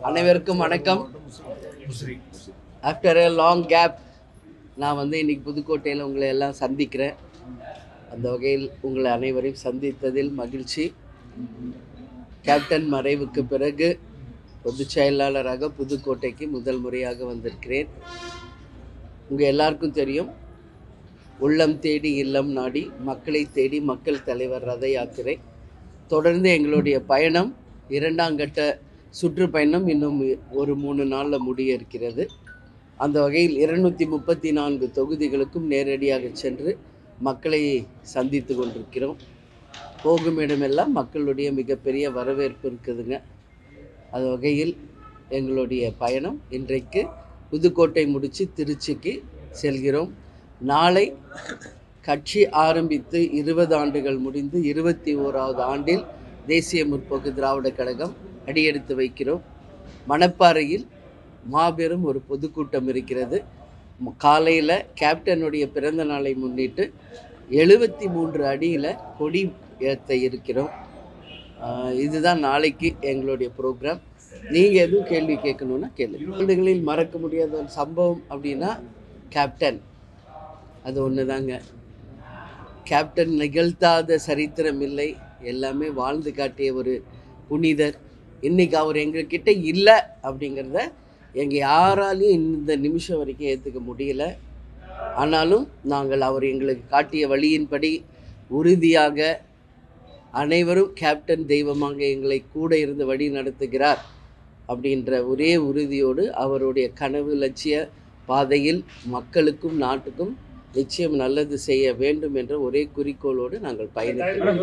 அனைவருக்கும் வணக்கம். After a long gap நான் இன்னைக்கு புதுக்கோட்டையில் உங்களை எல்லாம் சந்திக்கிறேன். அந்த வகையில் உங்களை அனைவரையும் சந்தித்ததில் மகிழ்ச்சி. கேப்டன் மறைவுக்கு பிறகு பொதுச் செயலாளராக புதுக்கோட்டைக்கு முதல் முறையாக வந்திருக்கிறேன். உங்கள் எல்லாருக்கும் தெரியும், உள்ளம் தேடி இல்லம் நாடி மக்களை தேடி மக்கள் தலைவர் ரத யாத்திரை. தொடர்ந்து எங்களுடைய பயணம் இரண்டாம் கட்ட சுற்றுப்பயணம் இன்னும் ஒரு 3 நாளில் முடிய இருக்கிறது. அந்த வகையில் 234 தொகுதிகளுக்கும் நேரடியாக சென்று மக்களை சந்தித்து கொண்டிருக்கிறோம். போகும் இடமெல்லாம் மக்களுடைய மிகப்பெரிய வரவேற்பு இருக்குதுங்க. அது வகையில் எங்களுடைய பயணம் இன்றைக்கு புதுக்கோட்டை முடித்து திருச்சிக்கு செல்கிறோம். நாளை கட்சி ஆரம்பித்து 20 ஆண்டுகள் முடிந்து 21வது ஆண்டில் தேசிய முற்போக்கு திராவிட கழகம் அடியெடுத்து வைக்கிறோம். மணப்பாறையில் மாபெரும் ஒரு பொதுக்கூட்டம் இருக்கிறது. காலையில் கேப்டனுடைய பிறந்த நாளை முன்னிட்டு 73 அடியில் கொடி ஏற்ற இருக்கிறோம். இதுதான் நாளைக்கு எங்களுடைய ப்ரோக்ராம். நீங்கள் எதுவும் கேள்வி கேட்கணுன்னா கேள்வி. ஆண்டுகளில் மறக்க முடியாத ஒரு சம்பவம் அப்படின்னா கேப்டன், அது ஒன்று தாங்க. கேப்டன் நிகழ்த்தாத சரித்திரம் இல்லை, எல்லாமே வாழ்ந்து காட்டிய ஒரு புனிதர். இன்றைக்கி அவர் எங்ககிட்ட இல்லை அப்படிங்கிறத எங்கள் யாராலையும் இந்த நிமிஷம் வரைக்கும் ஏற்றுக்க முடியல. ஆனாலும் நாங்கள் அவர் எங்களுக்கு காட்டிய வழியின்படி உறுதியாக அனைவரும் கேப்டன் தெய்வமாக எங்களை கூட இருந்து வழி நடத்துகிறார் அப்படின்ற ஒரே உறுதியோடு அவருடைய கனவு லட்சிய பாதையில் மக்களுக்கும் நாட்டுக்கும் நிச்சயம் நல்லது செய்ய வேண்டும் என்ற ஒரே குறிக்கோளோடு நாங்கள் பயணிக்கிறோம்.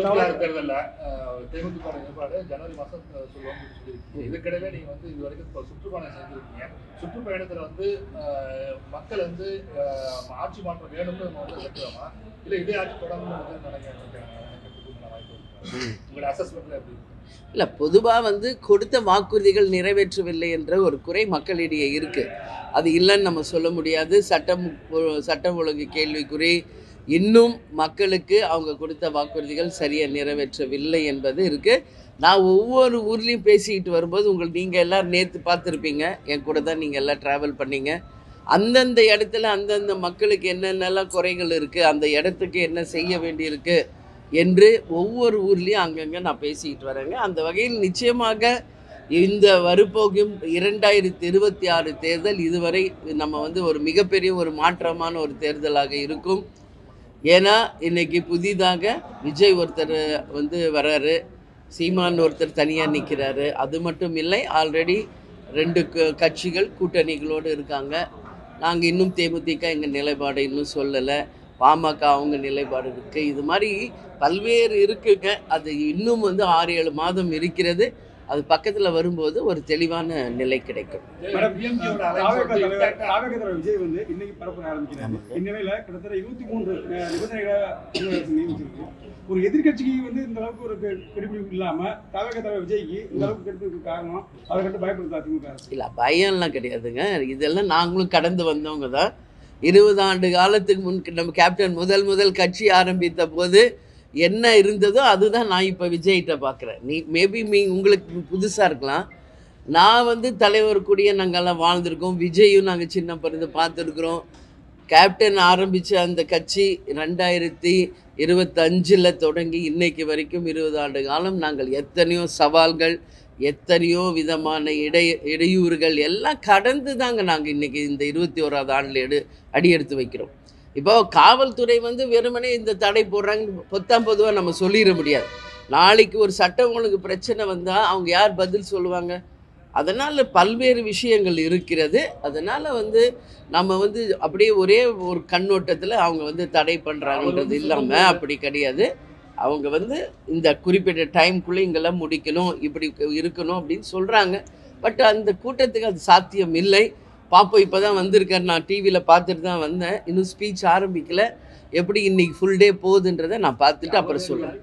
சுற்றுப்பயணத்தில் மக்கள் ஆட்சி மாற்றம் வேணும்னு இல்லை இதே ஆட்சி தொடர்ந்து இல்லை, பொதுவாக கொடுத்த வாக்குறுதிகள் நிறைவேற்றவில்லை என்ற ஒரு குறை மக்களிடையே இருக்குது. அது இல்லைன்னு நம்ம சொல்ல முடியாது. சட்டம் ஒழுங்கு கேள்விக்குறி. இன்னும் மக்களுக்கு அவங்க கொடுத்த வாக்குறுதிகள் சரியாக நிறைவேற்றவில்லை என்பது இருக்குது. நான் ஒவ்வொரு ஊர்லேயும் பேசிக்கிட்டு வரும்போது நீங்கள் எல்லோரும் நேற்று பார்த்துருப்பீங்க, என் கூட தான் நீங்கள் எல்லாம் ட்ராவல் பண்ணீங்க. அந்தந்த இடத்துல அந்தந்த மக்களுக்கு என்னென்னலாம் குறைகள் இருக்குது, அந்த இடத்துக்கு என்ன செய்ய வேண்டியிருக்கு என்று ஒவ்வொரு ஊர்லேயும் அங்கங்கே நான் பேசிக்கிட்டு வரேங்க. அந்த வகையில் நிச்சயமாக இந்த வரப்போகும் 2026 தேர்தல் இதுவரை நம்ம ஒரு மிகப்பெரிய ஒரு மாற்றமான ஒரு தேர்தலாக இருக்கும். ஏன்னா இன்றைக்கி புதிதாக விஜய் ஒருத்தர் வராரு, சீமான் ஒருத்தர் தனியாக நிற்கிறாரு. அது மட்டும் இல்லை, ஆல்ரெடி 2 கட்சிகள் கூட்டணிகளோடு இருக்காங்க. நாங்கள் இன்னும் தேமுதிக எங்கள் நிலைப்பாடை இன்னும் சொல்லலை, பாமக அவங்க நிலைப்பாடு இருக்குது. இது மாதிரி பல்வேறு இருக்குங்க. அது இன்னும் 6-7 மாதம் இருக்கிறது. அது பக்கத்தில் வரும்போது ஒரு தெளிவான நிலை கிடைக்கும். விஜய் இன்னைக்கு பரப்புரை ஆரம்பிக்கிறாங்க. இந்நிலையில கிட்டத்தட்ட 23 நிபந்தனைகளை ஒரு எதிர்கட்சிக்கு இந்த அளவுக்கு ஒரு கெடுபிடிப்பு இல்லாம தலைவர் விஜய்க்கு இந்த அளவுக்கு கெடுபிடிப்பு காரணம் அதை கண்டு பயப்படுத்த அதிமுக இல்லை, பயம்லாம் கிடையாதுங்க. இதெல்லாம் நாங்களும் கடந்து வந்தவங்க தான். 20 ஆண்டு காலத்துக்கு முன் நம்ம கேப்டன் முதல் கட்சி ஆரம்பித்த போது என்ன இருந்ததோ அதுதான் நான் இப்போ விஜய்கிட்ட பார்க்குறேன். மேபி உங்களுக்கு புதுசாக இருக்கலாம். நான் தலைவர் கூடிய நாங்கள்லாம் வாழ்ந்துருக்கோம். விஜயும் நாங்கள் சின்ன பிறந்து பார்த்துருக்குறோம். கேப்டன் ஆரம்பித்த அந்த கட்சி 2025 தொடங்கி இன்னைக்கு வரைக்கும் 20 ஆண்டு காலம் நாங்கள் எத்தனையோ சவால்கள், எத்தனையோ விதமான இடையூறுகள் எல்லாம் கடந்து தாங்க நாங்கள் இன்றைக்கி இந்த 21வது ஆண்டில் அடியெடுத்து வைக்கிறோம். இப்போ காவல்துறை வெறுமனே இந்த தடை போடுறாங்க பொதுவாக நம்ம சொல்லிட முடியாது. நாளைக்கு ஒரு சட்டம் ஒழுங்கு பிரச்சனை வந்தால் அவங்க யார் பதில் சொல்லுவாங்க? அதனால் பல்வேறு விஷயங்கள் இருக்கிறது. அதனால் நம்ம அப்படியே ஒரே ஒரு கண்ணோட்டத்தில் அவங்க தடை பண்ணுறாங்கன்றது இல்லாமல் அப்படி கிடையாது. அவங்க இந்த குறிப்பிட்ட டைம்குள்ளே இங்கெல்லாம் முடிக்கணும், இப்படி இருக்கணும் அப்படின்னு சொல்கிறாங்க. பட் அந்த கூட்டத்துக்கு அது சாத்தியம் இல்லை. பார்ப்போம். இப்போ தான் வந்திருக்கார், நான் டிவியில் பார்த்துட்டு தான் வந்தேன். இன்னும் ஸ்பீச் ஆரம்பிக்கல. எப்படி இன்னைக்கு ஃபுல் டே போகுதுன்றதை நான் பார்த்துட்டு அப்புறம் சொல்கிறேன்.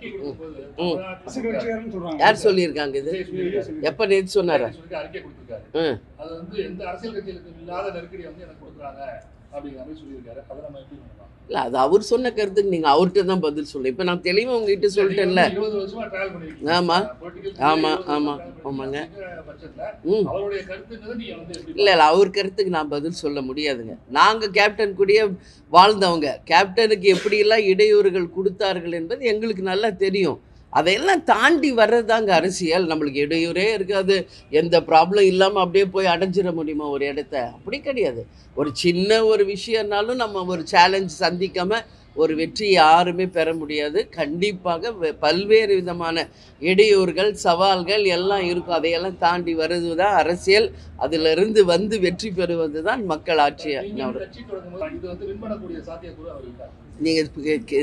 யார் சொல்லியிருக்காங்க இது? எப்போ நேற்று சொன்னாரா? அப்படிங்கிற மாதிரி சொல்லியிருக்காரு. அதை நம்ம எப்படி பண்ணலாம்? இல்லை, அது அவர் சொன்ன கருத்துக்கு நீங்கள் அவர்கிட்ட தான் பதில் சொல்ல. இப்போ நான் தெளிவாக உங்ககிட்ட சொல்லிட்டேன்ல. 20 வருஷமா டிராவல் பண்ணிருக்கீங்க. ஆமாம் பொலிட்டிக்கல் ஆமாங்க. பட்சத்துல அவருடைய கருத்துங்கிறது நீங்க வந்து எப்படி? இல்லை அவர் கருத்துக்கு நான் பதில் சொல்ல முடியாதுங்க. நாங்கள் கேப்டன் கூடயே வாழ்ந்தவங்க. கேப்டனுக்கு எப்படியெல்லாம் இடையூறுகள் கொடுத்தார்கள் என்பது எங்களுக்கு நல்லா தெரியும். அதையெல்லாம் தாண்டி வர்றதாங்க அரசியல். நம்மளுக்கு இடையூறே இருக்காது, எந்த ப்ராப்ளம் இல்லாமல் அப்படியே போய் அடைஞ்சிட முடியுமா ஒரு இடத்த? அப்படி கிடையாது. ஒரு சின்ன ஒரு விஷயம்னாலும் நம்ம ஒரு சேலஞ்ச் சந்திக்காமல் ஒரு வெற்றி யாருமே பெற முடியாது. கண்டிப்பாக பல்வேறு விதமான இடையூறுகள், சவால்கள் எல்லாம் இருக்கும். அதையெல்லாம் தாண்டி வருவது தான் அரசியல். அதிலிருந்து வந்து வெற்றி பெறுவது தான் மக்கள் ஆட்சி.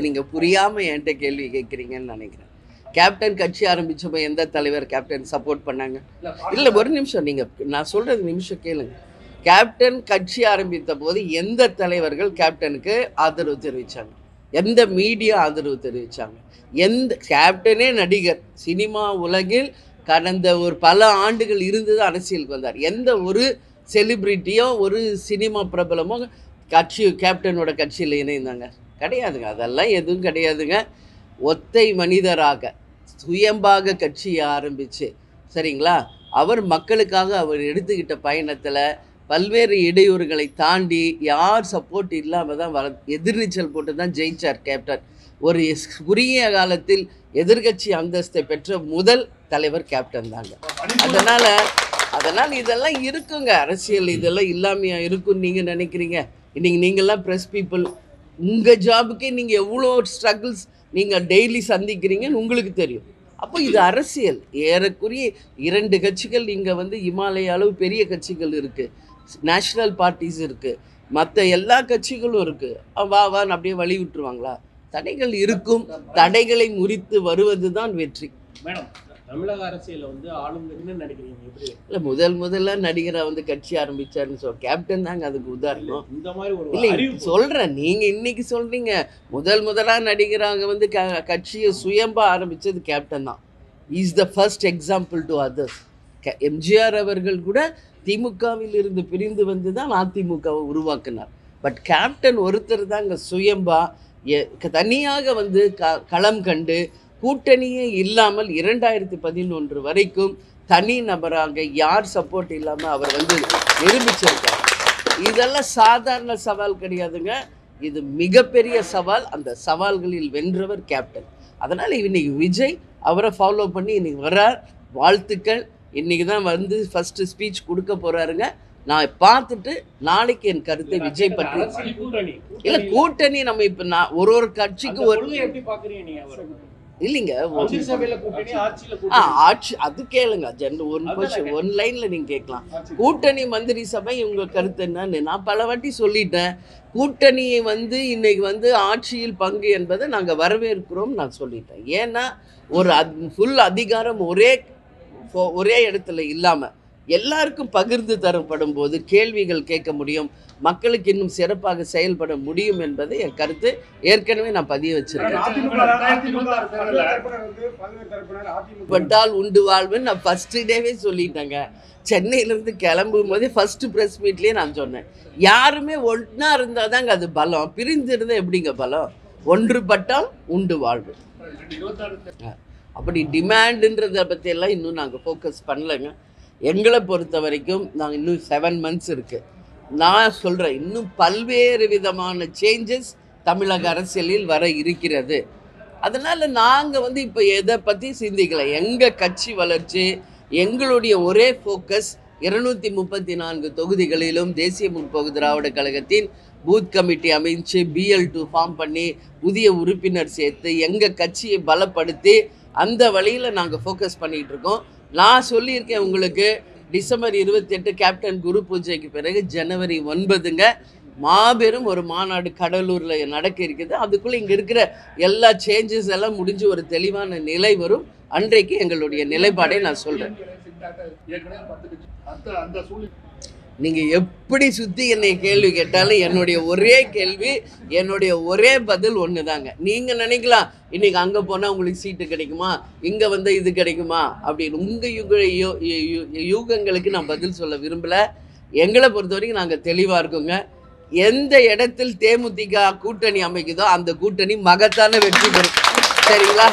நீங்கள் புரியாமல் என்கிட்ட கேள்வி கேட்குறீங்கன்னு நினைக்கிறேன். கேப்டன் கட்சி ஆரம்பித்தப்போ எந்த தலைவர் கேப்டன் சப்போர்ட் பண்ணாங்க? இல்லை, ஒரு நிமிஷம், நீங்கள் நான் சொல்கிறது நிமிஷம் கேளுங்க. கேப்டன் கட்சி ஆரம்பித்த போது எந்த தலைவர்கள் கேப்டனுக்கு ஆதரவு தெரிவித்தாங்க? எந்த மீடியா ஆதரவு தெரிவித்தாங்க? எந்த கேப்டனே நடிகர், சினிமா உலகில் கடந்த ஒரு பல ஆண்டுகள் இருந்து தான் அரசியலுக்கு வந்தார். எந்த ஒரு செலிப்ரிட்டியோ ஒரு சினிமா பிரபலமோ கேப்டனோட கட்சியில் இணைந்தாங்க? கிடையாதுங்க. அதெல்லாம் எதுவும் கிடையாதுங்க. ஒத்தை மனிதராக சுயம்பாக கட்சியை ஆரம்பித்து, சரிங்களா, அவர் மக்களுக்காக அவர் எடுத்துக்கிட்ட பயணத்தில் பல்வேறு இடையூறுகளை தாண்டி யார் சப்போர்ட் இல்லாமல் தான் எதிர்நீச்சல் போட்டு தான் ஜெயிச்சார் கேப்டன். ஒரு குறுகிய காலத்தில் எதிர்கட்சி அந்தஸ்தை பெற்ற முதல் தலைவர் கேப்டன் தாங்க. அதனால் இதெல்லாம் இருக்குங்க அரசியல். இதெல்லாம் இல்லாமையா இருக்குன்னு நீங்கள் நினைக்கிறீங்க? இன்றைக்கி நீங்கள்லாம் ப்ரெஸ் பீப்புள், உங்கள் ஜாபுக்கே நீங்கள் எவ்வளோ ஸ்ட்ரகிள்ஸ் நீங்கள் டெய்லி சந்திக்கிறீங்கன்னு உங்களுக்கு தெரியும். அப்போ இது அரசியல். ஏறக்குறைய 2 கட்சிகள் இங்கே வந்து இமாலய அளவு பெரிய கட்சிகள் இருக்குது, நேஷ்னல் பார்ட்டிஸ் இருக்குது, மற்ற எல்லா கட்சிகளும் இருக்குது. வான்னு அப்படியே வழி விட்டுருவாங்களா? தடைகள் இருக்கும். தடைகளை முறித்து வருவது தான் வெற்றி. மேடம், தமிழக அரசியல வந்து ஆளுங்கன்னு நினைக்கிறீங்க எப்படி? இல்லை, முதல்ல நடிகரை வந்து கட்சி ஆரம்பிச்சாருன்னு கேப்டன் தாங்க அதுக்கு உதாரணம். இந்த மாதிரி ஒரு இல்லை சொல்கிறேன், நீங்கள் இன்னைக்கு சொல்கிறீங்க முதலாக நடிகராக வந்து கட்சியை சுயம்பா ஆரம்பித்தது கேப்டன் தான். Is the first example to others. MGR அவர்கள் கூட திமுகவில் இருந்து பிரிந்து வந்து தான் அதிமுகவை உருவாக்குனார். பட் கேப்டன் ஒருத்தர் தாங்க சுயம்பா தனியாக வந்து களம் கண்டு கூட்டணியே இல்லாமல் 2011 வரைக்கும் தனி நபராக யார் சப்போர்ட் இல்லாமல் அவர் வந்து நிரூபிச்சிருக்கார். இதெல்லாம் சாதாரண சவால் கிடையாதுங்க, இது மிகப்பெரிய சவால். அந்த சவால்களில் வென்றவர் கேப்டன். அதனால் இன்னைக்கு விஜய் அவரை ஃபாலோ பண்ணி இன்னைக்கு வர்றார். வாழ்த்துக்கள். இன்றைக்கி தான் வந்து ஃபஸ்ட்டு ஸ்பீச் கொடுக்க போகிறாருங்க. நான் பார்த்துட்டு நாளைக்கு என் கருத்தை விஜய் பற்றி. இல்லை, கூட்டணி நம்ம இப்போ நான் ஒரு கட்சிக்கு ஒரு இல்லைங்க ஆட்சி அது கேளுங்க. ஒன் லைன்ல நீங்க கேட்கலாம். கூட்டணி மந்திரி சபை உங்க கருத்து என்னன்னு நான் பல வாட்டி சொல்லிட்டேன். கூட்டணியை வந்து இன்னைக்கு வந்து ஆட்சியில் பங்கு என்பதை நாங்க வரவேற்கிறோம் நான் சொல்லிட்டேன். ஏன்னா ஒரு ஃபுல் அதிகாரம் ஒரே இடத்துல இல்லாம எல்லாருக்கும் பகிர்ந்து தரப்படும் போது கேள்விகள் கேட்க முடியும், மக்களுக்கு இன்னும் சிறப்பாக செயல்பட முடியும் என்பதை என் கருத்து ஏற்கனவே நான் பதிய வச்சிருக்கேன். பட்டால் உண்டு வாழ்வுன்னு நான் ஃபர்ஸ்ட் டேவே சொல்லிட்டேங்க. சென்னையிலேருந்து கிளம்பும் போதே ஃபர்ஸ்ட் ப்ரெஸ் மீட்லேயே நான் சொன்னேன், யாருமே ஒன்றா இருந்தால் தாங்க அது பலம், பிரிந்து இருந்தால் எப்படிங்க பலம்? ஒன்றுபட்டால் உண்டு வாழ்வு. அப்படி டிமாண்டுன்றதை பற்றியெல்லாம் இன்னும் நாங்கள் ஃபோக்கஸ் பண்ணலைங்க. எங்களை பொறுத்த வரைக்கும் நாங்கள் இன்னும் 7 months இருக்குது. நான் சொல்கிறேன், இன்னும் பல்வேறு விதமான சேஞ்சஸ் தமிழக அரசியலில் வர இருக்கிறது. அதனால் நாங்கள் வந்து இப்போ எதை பற்றி சிந்திக்கலை. எங்கள் கட்சி வளர்ச்சி, எங்களுடைய ஒரே ஃபோக்கஸ் 234 தொகுதிகளிலும் தேசிய முற்போக்கு திராவிட கழகத்தின் பூத் கமிட்டி அமைச்சு BL2 ஃபார்ம் பண்ணி புதிய உறுப்பினர் சேர்த்து எங்கள் கட்சியை பலப்படுத்தி அந்த வழியில் நாங்கள் ஃபோக்கஸ் பண்ணிகிட்டு இருக்கோம். நான் சொல்லியிருக்கேன் உங்களுக்கு, டிசம்பர் 28 கேப்டன் குரு பூஜைக்கு பிறகு ஜனவரி 9 மாபெரும் ஒரு மாநாடு கடலூரில் நடக்க இருக்குது. அதுக்குள்ளே இங்கே இருக்கிற எல்லா சேஞ்சஸ் எல்லாம் முடிஞ்சு ஒரு தெளிவான நிலை வரும். அன்றைக்கு எங்களுடைய நிலைப்பாடை நான் சொல்கிறேன். நீங்கள் எப்படி சுற்றி என்னை கேள்வி கேட்டாலும் என்னுடைய ஒரே கேள்வி, என்னுடைய ஒரே பதில் ஒன்று தாங்க. நீங்கள் நினைக்கலாம் இன்றைக்கி அங்கே போனால் உங்களுக்கு சீட்டு கிடைக்குமா, இங்கே வந்து இது கிடைக்குமா அப்படின்னு. உங்கள் யூகங்களுக்கு நான் பதில் சொல்ல விரும்பலை. எங்களை பொறுத்த வரைக்கும் நாங்கள் தெளிவாக இருக்கோங்க. எந்த இடத்தில் தேமுதிக கூட்டணி அமைக்குதோ அந்த கூட்டணி மகத்தான வெற்றி பெறும். சரிங்களா?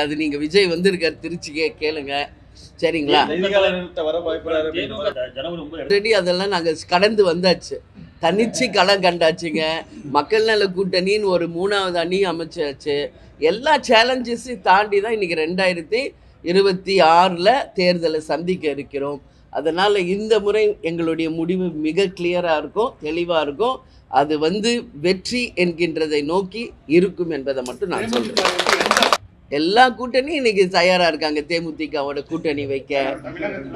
அது நீங்க விஜய் வந்திருக்காரு திருச்சிக்கே கேளுங்க. சரிங்களா? ரெடி அதெல்லாம் நாங்க கடந்து வந்தாச்சு. தனிச்சு களம் கண்டாச்சுங்க. மக்கள் நல கூட்டணின்னு ஒரு 3வது அணி அமைச்சாச்சு. எல்லா சேலஞ்சஸையும் தாண்டி தான் இன்னைக்கு 2026 தேர்தலை சந்திக்க இருக்கிறோம். அதனால் இந்த முறை எங்களுடைய முடிவு மிக கிளியராக இருக்கும், தெளிவாக இருக்கும். அது வெற்றி என்கின்றதை நோக்கி இருக்கும் என்பதை மட்டும் நான் சொல்கிறேன். எல்லா கூட்டணியும் இன்னைக்கு தயாராக இருக்காங்க. தேமுதிகவோட கூட்டணி வைக்க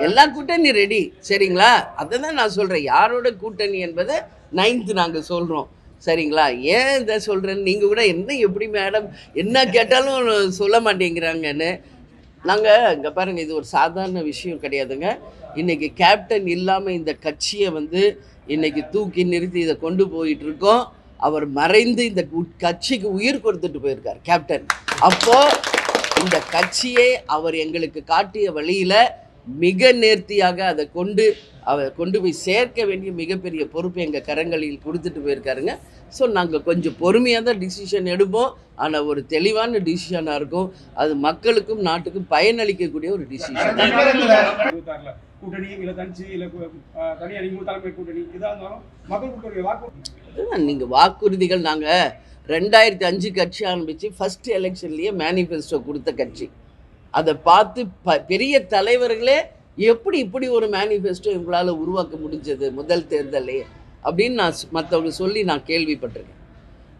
எல்லா கூட்டணி ரெடி. சரிங்களா? அதை தான் நான் சொல்கிறேன். யாரோட கூட்டணி என்பதை 9th நாங்கள் சொல்கிறோம். சரிங்களா? ஏன் இதை சொல்கிறேன்னு நீங்கள் கூட என்ன எப்படி மேடம் என்ன கேட்டாலும் சொல்ல மாட்டேங்கிறாங்கன்னு. நாங்கள் இங்கே பாருங்கள், இது ஒரு சாதாரண விஷயம் கிடையாதுங்க. இன்றைக்கி கேப்டன் இல்லாமல் இந்த கட்சியை இன்றைக்கி தூக்கி நிறுத்தி இதை கொண்டு போயிட்டுருக்கோம். அவர் மறைந்து இந்த கட்சிக்கு உயிர் கொடுத்துட்டு போயிருக்கார் கேப்டன். அப்போது இந்த கட்சியை அவர் எங்களுக்கு காட்டிய வழியில் மிக நேர்த்தியாக அதை கொண்டு போய் சேர்க்க வேண்டிய மிகப்பெரிய பொறுப்பு எங்கள் கரங்களில் கொடுத்துட்டு போயிருக்காருங்க. ஸோ நாங்கள் கொஞ்சம் பொறுமையாக தான் டிசிஷன் எடுப்போம். ஆனால் ஒரு தெளிவான டிசிஷனாக இருக்கும். அது மக்களுக்கும் நாட்டுக்கும் பயனளிக்கக்கூடிய ஒரு டிசிஷன். கூட்டணி இல்லை தனிச்சு இல்லை தனி அணி தலைமை கூட்டணி இதாக இருந்தாலும் மக்கள் கூட்டணி வாக்குறுதி நீங்கள் வாக்குறுதிகள் நாங்கள் 2005 கட்சி ஆரம்பித்து ஃபஸ்ட் எலெக்ஷன்லேயே மேனிஃபெஸ்டோ கொடுத்த கட்சி. அதை பார்த்து பெரிய தலைவர்களே எப்படி இப்படி ஒரு மேனிஃபெஸ்டோ இவங்களால் உருவாக்க முடிஞ்சது முதல் தேர்தலே அப்படின்னு மற்றவங்க சொல்லி நான் கேள்விப்பட்டிருக்கேன்.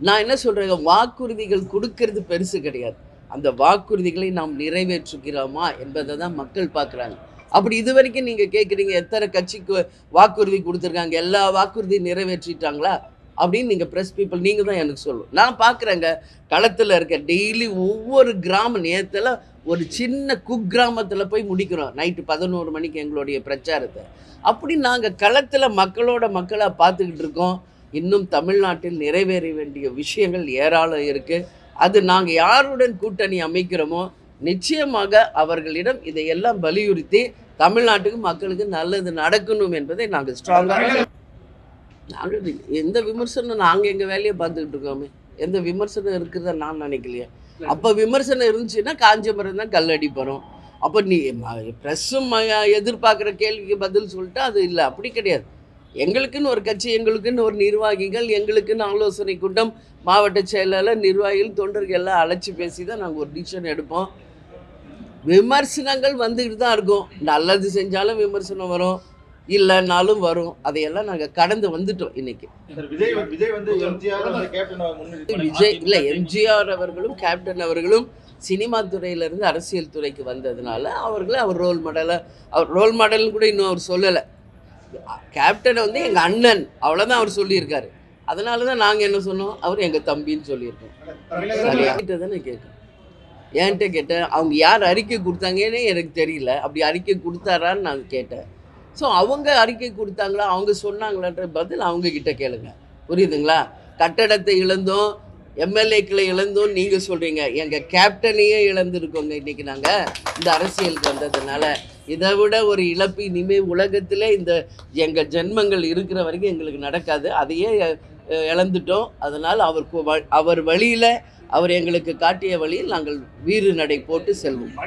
நான் என்ன சொல்கிறேன், வாக்குறுதிகள் கொடுக்கறது பெருசு கிடையாது. அந்த வாக்குறுதிகளை நாம் நிறைவேற்றுகிறோமா என்பதை தான் மக்கள் பார்க்குறாங்க. அப்படி இது வரைக்கும் நீங்கள் கேட்குறீங்க எத்தனை கட்சிக்கு வாக்குறுதி கொடுத்துருக்காங்க, எல்லா வாக்குறுதியும் நிறைவேற்றிட்டாங்களா அப்படின்னு நீங்கள் ப்ரெஸ் பீப்புள் நீங்கள் தான் எனக்கு சொல்லணும். நான் பார்க்குறேங்க, களத்தில் இருக்க டெய்லி ஒவ்வொரு நேரத்தில் ஒரு சின்ன குக்கிராமத்தில் போய் முடிக்கிறோம். நைட்டு 11 மணிக்கு எங்களுடைய பிரச்சாரத்தை. அப்படி நாங்கள் களத்தில் மக்களாக பார்த்துக்கிட்டு இருக்கோம். இன்னும் தமிழ்நாட்டில் நிறைவேற வேண்டிய விஷயங்கள் ஏராளம் இருக்குது. அது நாங்கள் யாருடன் கூட்டணி அமைக்கிறோமோ நிச்சயமாக அவர்களிடம் இதையெல்லாம் வலியுறுத்தி தமிழ்நாட்டுக்கு மக்களுக்கு நல்லது நடக்கணும் என்பதை நாங்கள் ஸ்ட்ராங்காக நாங்கள் எந்த விமர்சனம் நாங்கள் எங்கள் வேலையை பார்த்துக்கிட்டு இருக்கோமே. எந்த விமர்சனம் இருக்கிறத நான் நினைக்கலையே. அப்போ விமர்சனம் இருந்துச்சுன்னா காஞ்சிபுரம் தான் கல்லடி போகிறோம். அப்போ நீ ப்ரெஸ்ஸும் எதிர்பார்க்குற கேள்விக்கு பதில் சொல்லிட்டு அது இல்லை, அப்படி கிடையாது. எங்களுக்குன்னு ஒரு கட்சி, எங்களுக்குன்னு ஒரு நிர்வாகிகள், எங்களுக்குன்னு ஆலோசனை கூட்டம், மாவட்ட செயலாளர், நிர்வாகிகள், தொண்டர்கள் எல்லாம் அழைச்சி பேசி தான் நாங்கள் ஒரு டிசிஷன் எடுப்போம். விமர்சனங்கள் வந்துக்கிட்டு தான் இருக்கும். நல்லது செஞ்சாலும் விமர்சனம் வரும், இல்லைன்னாலும் வரும். அதையெல்லாம் நாங்கள் கடந்து வந்துட்டோம். இன்னைக்கு விஜய் இல்லை, எம்ஜிஆர் அவர்களும் கேப்டன் அவர்களும் சினிமா துறையிலேருந்து அரசியல் துறைக்கு வந்ததுனால அவர் ரோல் மாடல்னு கூட இன்னும் அவர் சொல்லலை. கேப்டனை எங்கள் அண்ணன் அவ்வளோதான் அவர் சொல்லியிருக்காரு. அதனால தான் நாங்கள் என்ன சொன்னோம், அவர் எங்கள் தம்பின்னு சொல்லியிருக்கோம். சரியாகிட்ட தானே கேட்கும். ஏன்ட்ட கேட்டேன், அவங்க யார் அறிக்கை கொடுத்தாங்கன்னே எனக்கு தெரியல. அப்படி அறிக்கை கொடுத்தாரான்னு நான் கேட்டேன். ஸோ அவங்க அறிக்கை கொடுத்தாங்களா, அவங்க சொன்னாங்களான்ற பதில் அவங்கக்கிட்ட கேளுங்க. புரியுதுங்களா? கட்டடத்தை இழந்தோம், எம்எல்ஏக்களை இழந்தோம் நீங்கள் சொல்கிறீங்க. எங்கள் கேப்டனையே இழந்திருக்கோங்க இன்றைக்கி நாங்கள் இந்த அரசியலுக்கு வந்ததுனால. இதை விட ஒரு இழப்பு இனிமேல் உலகத்தில் எங்கள் ஜென்மங்கள் இருக்கிற வரைக்கும் எங்களுக்கு நடக்காது. அதையே இழந்துட்டோம். அதனால் அவர் வழியில், அவர் எங்களுக்கு காட்டிய வழியில் நாங்கள் வீறு நடை போட்டு செல்வோம்.